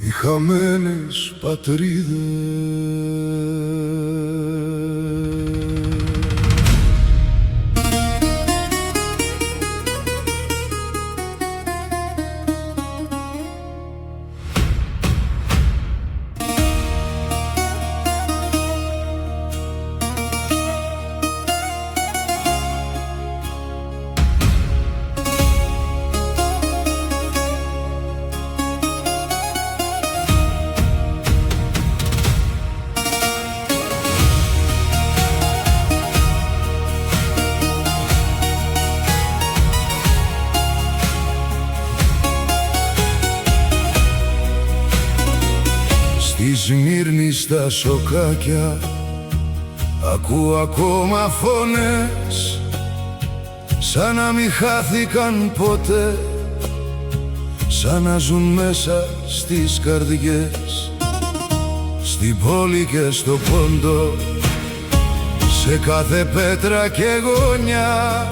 οι χαμένες πατρίδες. Στη Σμύρνη στα σοκάκια ακούω ακόμα φωνές, σαν να μη χάθηκαν ποτέ, σαν να ζουν μέσα στις καρδιές. Στην πόλη και στο πόντο, σε κάθε πέτρα και γωνιά,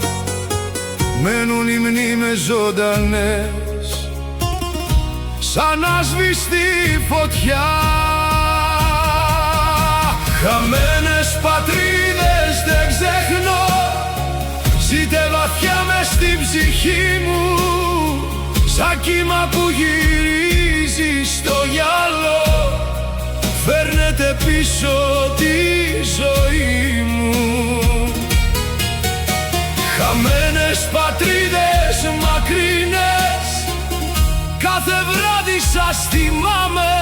μένουν οι μνήμες ζωντανές, σαν άσβηστη φωτιά. Χαμένες πατρίδες δεν ξεχνώ, ζείτε βαθιά μες στην ψυχή μου, σαν κύμα που γυρίζει στο γυαλό, φέρνετε πίσω τη ζωή μου. Χαμένες πατρίδες μακρινές, κάθε βράδυ σας θυμάμαι,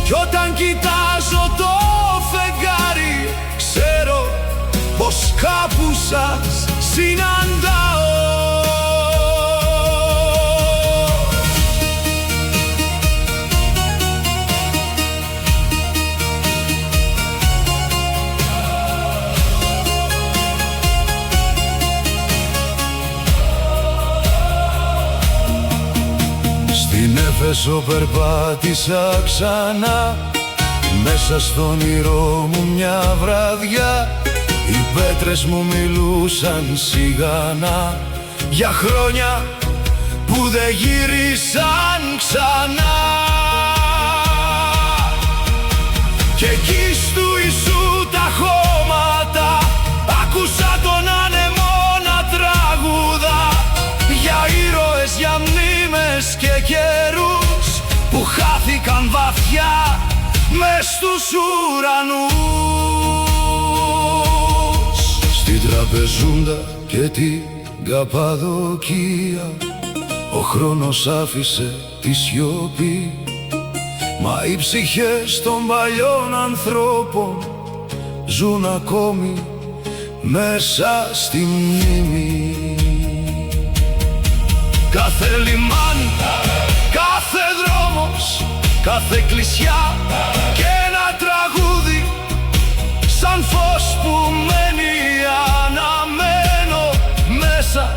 κι όταν κοιτάζω το φεγγάρι, ξέρω πως κάπου σας συναντάω. Στην Έφεσο περπάτησα ξανά, μέσα στο όνειρό μου μια βραδιά, οι πέτρες μου μιλούσαν σιγανά για χρόνια που δεν γύρισαν ξανά. Και εκεί στου Ιησού τα χώματα άκουσα τον άνεμο να τραγουδά, για ήρωες, για μνήμες και καιρούς που χάθηκαν βαθιά μες στους ουρανούς. Στην Τραπεζούντα και την Καπαδοκία ο χρόνος άφησε τη σιωπή, μα οι ψυχές των παλιών ανθρώπων ζουν ακόμη μέσα στη μνήμη. Κάθε λιμάνι, κάθε δρόμος, κάθε εκκλησιά και ένα τραγούδι, σαν φως που μένει αναμένο μέσα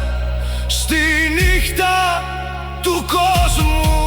στη νύχτα του κόσμου.